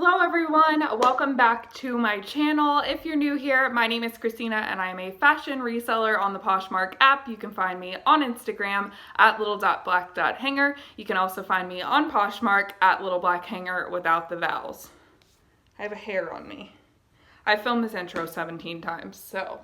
Hello everyone, welcome back to my channel. If you're new here, my name is Christina and I'm a fashion reseller on the Poshmark app. You can find me on Instagram at little.black.hanger. You can also find me on Poshmark at littleblackhanger without the vowels. I have a hair on me. I filmed this intro 17 times, so.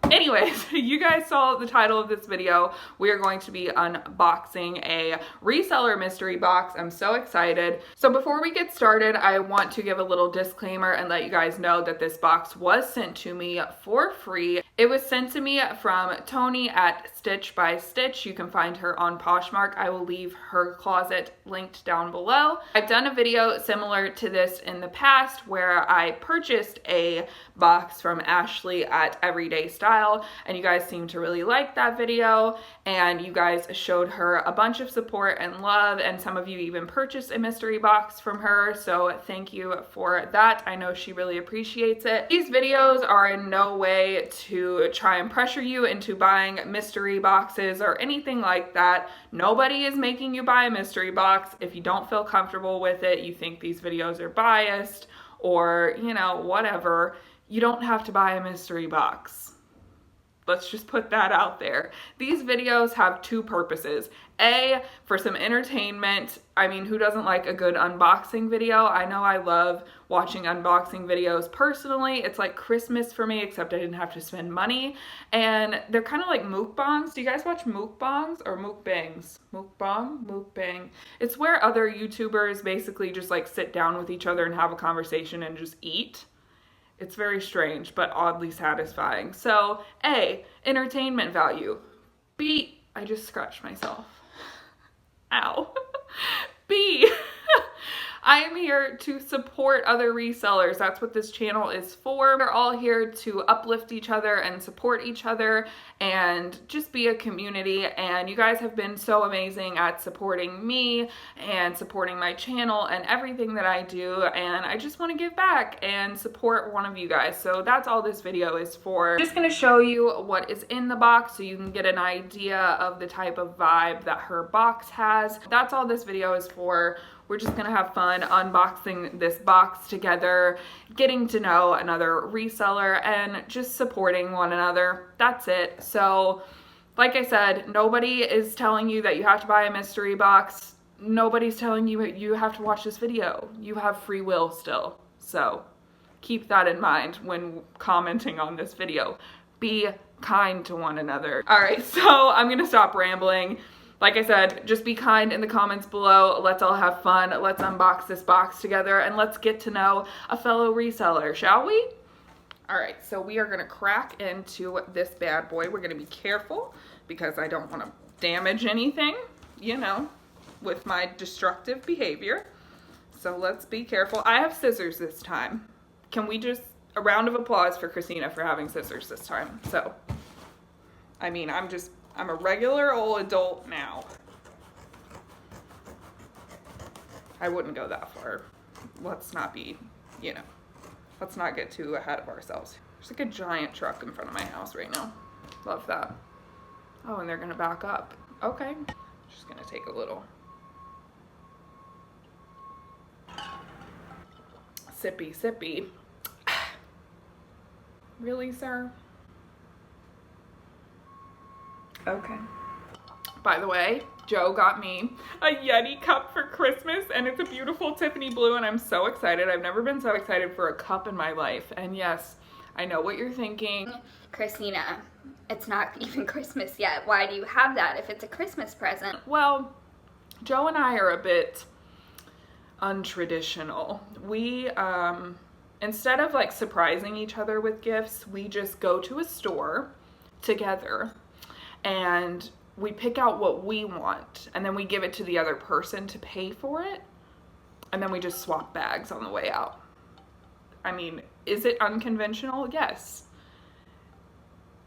Anyways, you guys saw the title of this video. We are going to be unboxing a reseller mystery box. I'm so excited. So before we get started, I want to give a little disclaimer and let you guys know that this box was sent to me for free. It was sent to me from Toni at Stitch by Stitch. You can find her on Poshmark. I will leave her closet linked down below. I've done a video similar to this in the past where I purchased a box from Ashley at Everyday Style, and you guys seemed to really like that video, and you guys showed her a bunch of support and love, and some of you even purchased a mystery box from her, so thank you for that. I know she really appreciates it. These videos are in no way to try and pressure you into buying mystery boxes or anything like that. Nobody is making you buy a mystery box. If you don't feel comfortable with it, you think these videos are biased or, you know, whatever, you don't have to buy a mystery box. Let's just put that out there. These videos have two purposes. A, for some entertainment. I mean, who doesn't like a good unboxing video? I know I love watching unboxing videos personally. It's like Christmas for me, except I didn't have to spend money. And they're kind of like mukbangs. Do you guys watch mukbangs or mukbangs? Mukbang? Mukbang. It's where other YouTubers basically just like sit down with each other and have a conversation and just eat. It's very strange, but oddly satisfying. So, A, entertainment value. B, I just scratched myself. Ow. B, I am here to support other resellers. That's what this channel is for. We're all here to uplift each other and support each other and just be a community. And you guys have been so amazing at supporting me and supporting my channel and everything that I do. And I just want to give back and support one of you guys. So that's all this video is for. I'm just going to show you what is in the box so you can get an idea of the type of vibe that her box has. That's all this video is for. We're just gonna have fun unboxing this box together, getting to know another reseller, and just supporting one another. That's it. So, like I said, nobody is telling you that you have to buy a mystery box. Nobody's telling you you have to watch this video. You have free will still. So, keep that in mind when commenting on this video. Be kind to one another. All right, so I'm gonna stop rambling. Like I said, just be kind in the comments below. Let's all have fun. Let's unbox this box together and let's get to know a fellow reseller, shall we? All right, so we are gonna crack into this bad boy. We're gonna be careful because I don't wanna damage anything, you know, with my destructive behavior. So let's be careful. I have scissors this time. Can we just, a round of applause for Christina for having scissors this time. So, I mean, I'm a regular old adult now. I wouldn't go that far. Let's not be, you know, let's not get too ahead of ourselves. There's like a giant truck in front of my house right now. Love that. Oh, and they're gonna back up. Okay. Just gonna take a little sippy sippy. Really, sir? Okay. By the way, Joe got me a Yeti cup for Christmas, and it's a beautiful Tiffany blue, and I'm so excited. I've never been so excited for a cup in my life. And yes, I know what you're thinking. Christina, it's not even Christmas yet. Why do you have that if it's a Christmas present? Well, Joe and I are a bit untraditional. We, instead of like surprising each other with gifts, we just go to a store together and we pick out what we want, and then we give it to the other person to pay for it, and then we just swap bags on the way out. I mean, is it unconventional? Yes.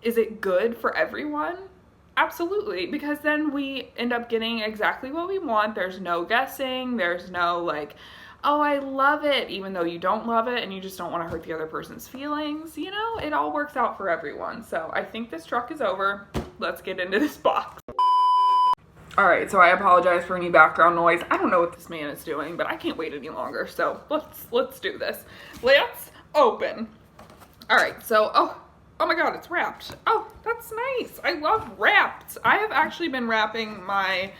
Is it good for everyone? Absolutely, because then we end up getting exactly what we want. There's no guessing. There's no like, oh, I love it, even though you don't love it and you just don't want to hurt the other person's feelings. You know, it all works out for everyone. So I think this truck is over. Let's get into this box. All right, so I apologize for any background noise. I don't know what this man is doing, but I can't wait any longer. So let's do this. Let's open. All right, so oh my God, it's wrapped. Oh, that's nice. I love wrapped. I have actually been wrapping my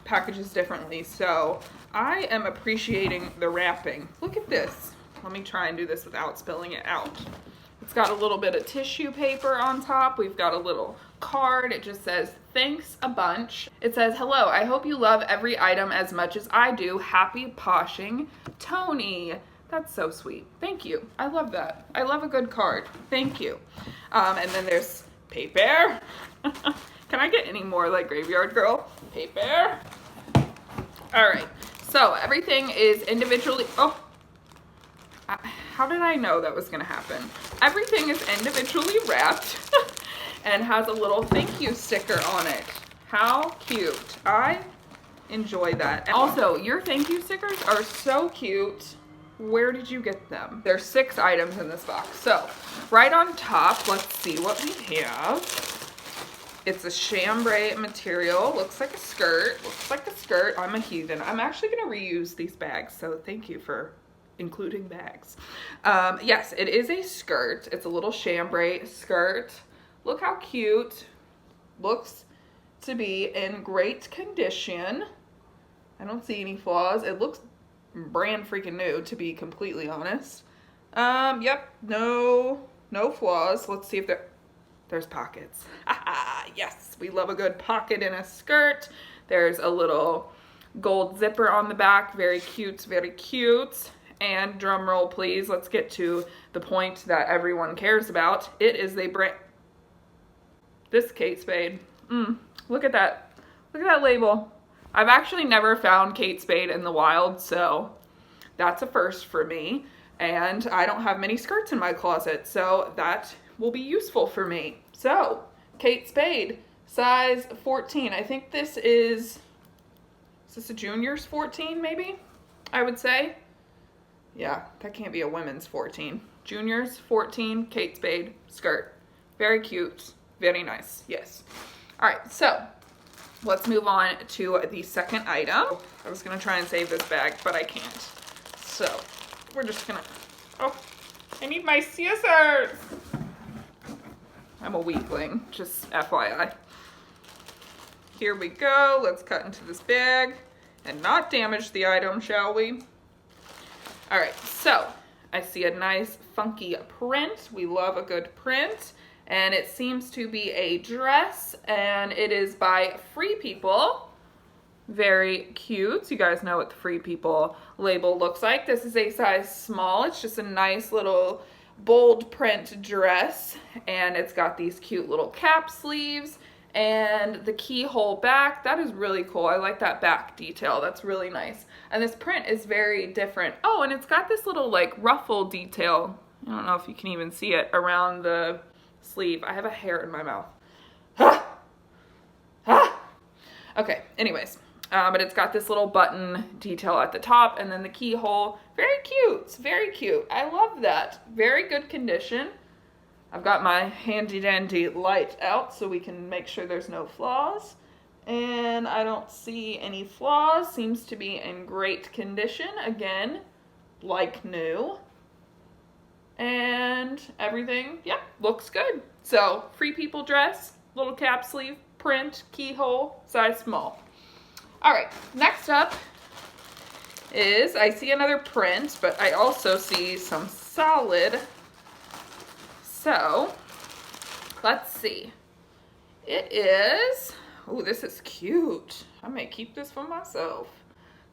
packages differently, so I am appreciating the wrapping. Look at this. Let me try and do this without spilling it out. It's got a little bit of tissue paper on top. We've got a little card. It just says, thanks a bunch. It says, hello, I hope you love every item as much as I do. Happy poshing, Tony. That's so sweet. Thank you. I love that. I love a good card. Thank you. And then there's paper. Can I get any more like Graveyard Girl? Paper. All right. So everything is individually, how did I know that was gonna happen? Everything is individually wrapped and has a little thank you sticker on it. How cute. I enjoy that. And also, your thank you stickers are so cute. Where did you get them? There's 6 items in this box. So, right on top, let's see what we have. It's a chambray material. Looks like a skirt. Looks like a skirt. I'm a heathen. I'm actually gonna reuse these bags, so thank you for including bags. Yes, it is a skirt. It's a little chambray skirt. Look how cute. Looks to be in great condition. I don't see any flaws. It looks brand freaking new, to be completely honest. Yep, no flaws. Let's see if there's pockets. Yes, we love a good pocket in a skirt. There's a little gold zipper on the back. Very cute, very cute. And drum roll, please. Let's get to the point that everyone cares about. It is the brand. This Kate Spade. Look at that. Look at that label. I've actually never found Kate Spade in the wild, so that's a first for me. And I don't have many skirts in my closet, so that will be useful for me. So, Kate Spade, size 14. I think this is this a junior's 14 maybe? I would say. Yeah, that can't be a women's 14. Juniors, 14, Kate Spade, skirt. Very cute, very nice, yes. All right, so let's move on to the second item. I was gonna try and save this bag, but I can't. So we're just gonna, I need my scissors. I'm a weakling, just FYI. Here we go, let's cut into this bag and not damage the item, shall we? All right, so I see a nice funky print. We love a good print. And it seems to be a dress, and it is by Free People. Very cute. You guys know what the Free People label looks like. This is a size small. It's just a nice little bold print dress, and it's got these cute little cap sleeves and the keyhole back. That is really cool. I like that back detail. That's really nice. And this print is very different. Oh, and it's got this little like ruffle detail. I don't know if you can even see it around the sleeve. I have a hair in my mouth. Okay, anyways. But it's got this little button detail at the top and then the keyhole. Very cute. It's very cute. I love that. Very good condition. I've got my handy dandy light out so we can make sure there's no flaws. And I don't see any flaws. Seems to be in great condition. Again, like new. And everything, yeah, looks good. So, Free People dress, little cap sleeve, print, keyhole, size small. All right, next up is, I see another print, but I also see some solid. So, let's see. It is, oh, this is cute. I may keep this for myself.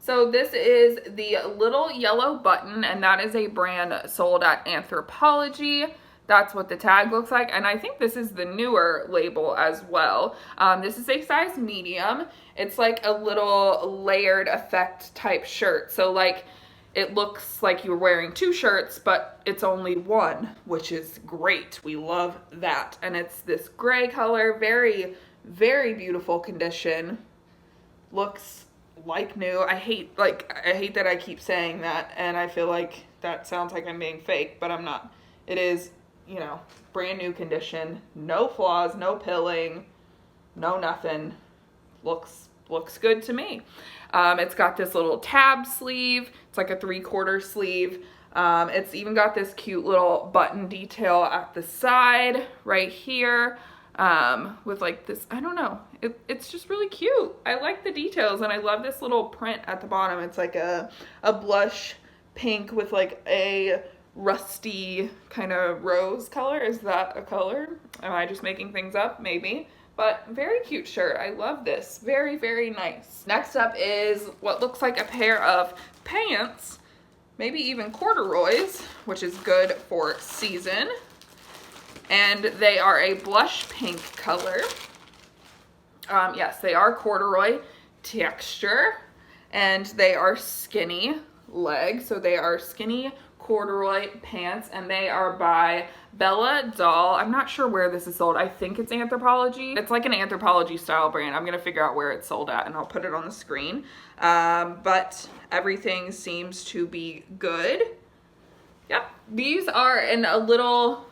So this is the little yellow button, and that is a brand sold at Anthropologie. That's what the tag looks like, and I think this is the newer label as well. This is a size medium. It's like a little layered effect type shirt. So like it looks like you're wearing 2 shirts, but it's only one, which is great. We love that. And it's this gray color, very, very beautiful condition. Looks like new. I hate that I keep saying that, and I feel like that sounds like I'm being fake, but I'm not. It is, you know, brand new condition, no flaws, no pilling, no nothing. looks good to me. It's got this little tab sleeve. It's like a 3/4 sleeve. It's even got this cute little button detail at the side right here, with like this, I don't know, it's just really cute. I like the details, and I love this little print at the bottom. It's like a blush pink with like a rusty kind of rose color. Is that a color? Am I just making things up? Maybe. But very cute shirt. I love this. Very, very nice. Next up is what looks like a pair of pants, maybe even corduroys, which is good for season. And they are a blush pink color. Yes, they are corduroy texture, and they are skinny leg. So they are skinny corduroy pants, and they are by Bella Doll. I'm not sure where this is sold. I think it's Anthropologie. It's like an Anthropologie style brand. I'm gonna figure out where it's sold at, and I'll put it on the screen. But everything seems to be good. Yep, these are in a little,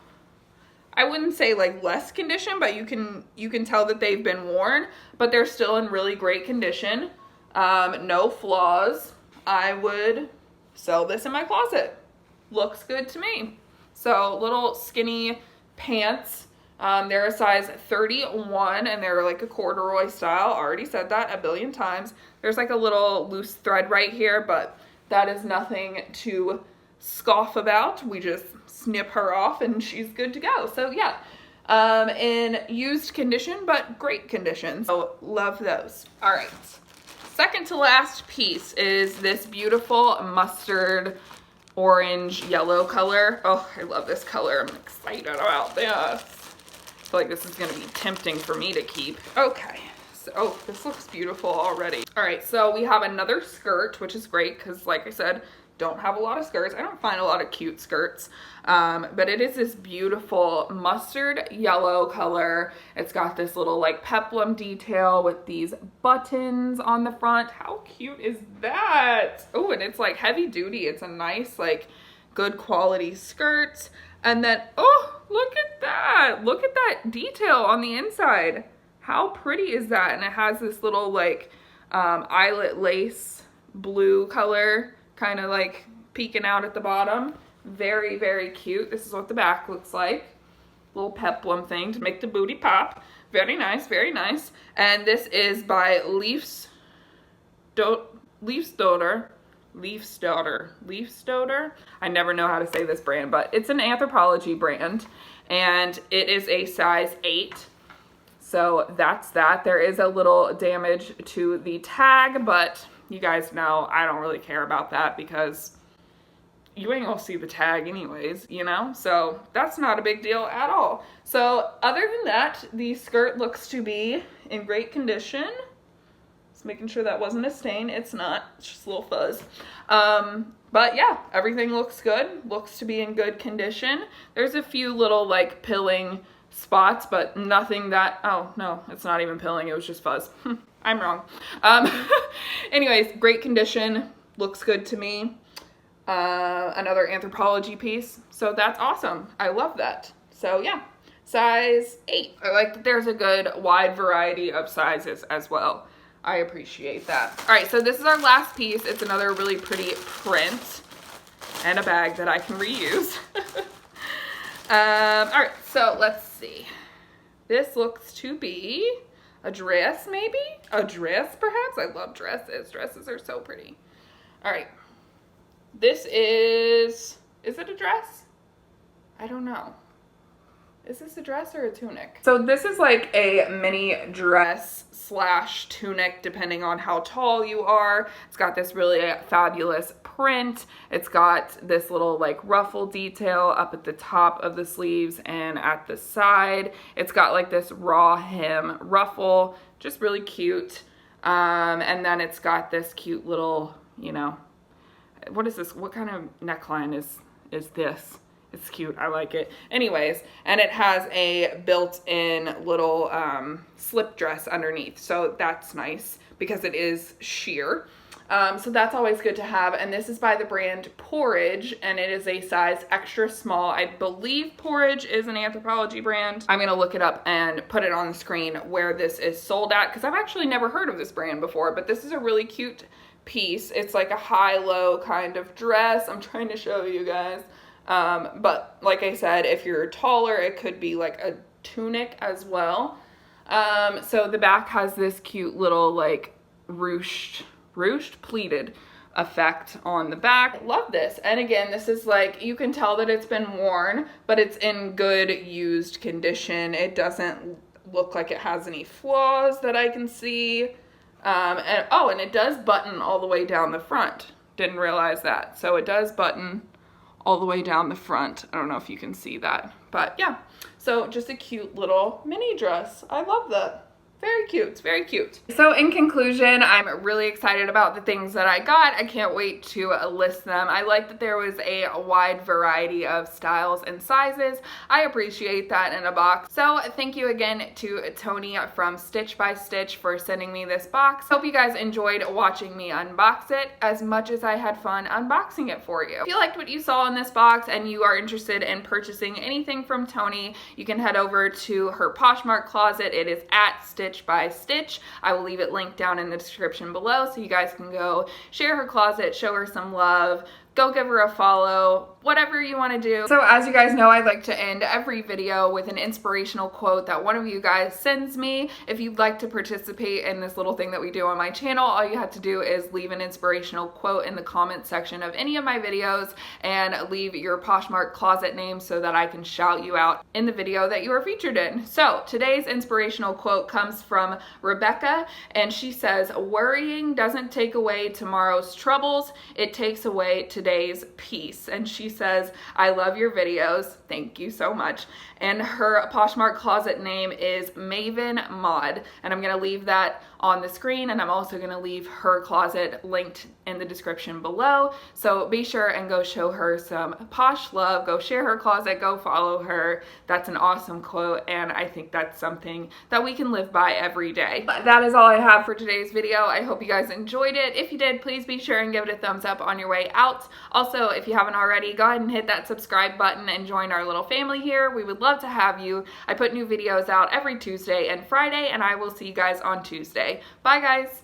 I wouldn't say like less condition, but you can tell that they've been worn, but they're still in really great condition. No flaws. I would sell this in my closet. Looks good to me. So little skinny pants. They're a size 31, and they're like a corduroy style. Already said that a billion times. There's like a little loose thread right here, but that is nothing to scoff about. We just snip her off and she's good to go. So yeah, in used condition, but great condition. So love those. All right. Second to last piece is this beautiful mustard orange yellow color. Oh, I love this color. I'm excited about this. I feel like this is gonna be tempting for me to keep. Okay, so, oh, this looks beautiful already. All right, so we have another skirt, which is great because like I said, don't have a lot of skirts. I don't find a lot of cute skirts, but it is this beautiful mustard yellow color. It's got this little like peplum detail with these buttons on the front. How cute is that? Oh, and it's like heavy duty. It's a nice, like good quality skirt. And then, oh, look at that. Look at that detail on the inside. How pretty is that? And it has this little like eyelet lace blue color, kind of like peeking out at the bottom. Very, very cute. This is what the back looks like. Little peplum thing to make the booty pop. Very nice, very nice. And this is by Leifsdottir. I never know how to say this brand, but it's an Anthropologie brand, and it is a size 8. So that's that. There is a little damage to the tag, but you guys know I don't really care about that because you ain't gonna see the tag anyways, you know? So that's not a big deal at all. So other than that, the skirt looks to be in great condition. Just making sure that wasn't a stain. It's not, it's just a little fuzz. But yeah, everything looks good. Looks to be in good condition. There's a few little like pilling spots, but nothing that, oh no, it's not even pilling, it was just fuzz. I'm wrong. Anyways, great condition, looks good to me. Another Anthropologie piece, so that's awesome. I love that. So yeah, size 8. I like that there's a good wide variety of sizes as well. I appreciate that. All right, so this is our last piece. It's another really pretty print and a bag that I can reuse. All right, so let's see. This looks to be a dress, maybe? A dress, perhaps? I love dresses. Dresses are so pretty. All right. This is it a dress? I don't know. Is this a dress or a tunic? So this is like a mini dress / tunic, depending on how tall you are. It's got this really fabulous print. It's got this little like ruffle detail up at the top of the sleeves and at the side. It's got like this raw hem ruffle, just really cute. And then it's got this cute little, you know, what is this? What kind of neckline is this? It's cute. I like it. Anyways, and it has a built-in little slip dress underneath. So that's nice because it is sheer. So that's always good to have. And this is by the brand Porridge, and it is a size extra small. I believe Porridge is an Anthropologie brand. I'm gonna look it up and put it on the screen where this is sold at, because I've actually never heard of this brand before, but this is a really cute piece. It's like a high-low kind of dress. I'm trying to show you guys. But like I said, if you're taller, it could be like a tunic as well. So the back has this cute little like ruched pleated effect on the back. Love this. And again, this is like, you can tell that it's been worn, but it's in good used condition. It doesn't look like it has any flaws that I can see. And it does button all the way down the front. Didn't realize that. So it does button all the way down the front. I don't know if you can see that, but yeah. So just a cute little mini dress. I love that. Very cute, it's very cute. So in conclusion, I'm really excited about the things that I got. I can't wait to list them. I like that there was a wide variety of styles and sizes. I appreciate that in a box. So thank you again to Toni from Stitch by Stitch for sending me this box. Hope you guys enjoyed watching me unbox it as much as I had fun unboxing it for you. If you liked what you saw in this box and you are interested in purchasing anything from Toni, you can head over to her Poshmark closet. It is at Stitch by Stitch. I will leave it linked down in the description below so you guys can go share her closet, show her some love, go give her a follow, whatever you want to do. So as you guys know, I like to end every video with an inspirational quote that one of you guys sends me. If you'd like to participate in this little thing that we do on my channel, all you have to do is leave an inspirational quote in the comment section of any of my videos and leave your Poshmark closet name so that I can shout you out in the video that you are featured in. So today's inspirational quote comes from Rebecca, and she says, "Worrying doesn't take away tomorrow's troubles, it takes away today's peace." And she says, "I love your videos." Thank you so much. And her Poshmark closet name is Maven Mod. And I'm going to leave that on the screen, and I'm also going to leave her closet linked in the description below. So be sure and go show her some Posh love. Go share her closet. Go follow her. That's an awesome quote, and I think that's something that we can live by every day. But that is all I have for today's video. I hope you guys enjoyed it. If you did, please be sure and give it a thumbs up on your way out. Also, if you haven't already, go ahead and hit that subscribe button and join our little family here. We would love to have you. I put new videos out every Tuesday and Friday, and I will see you guys on Tuesday. Bye, guys.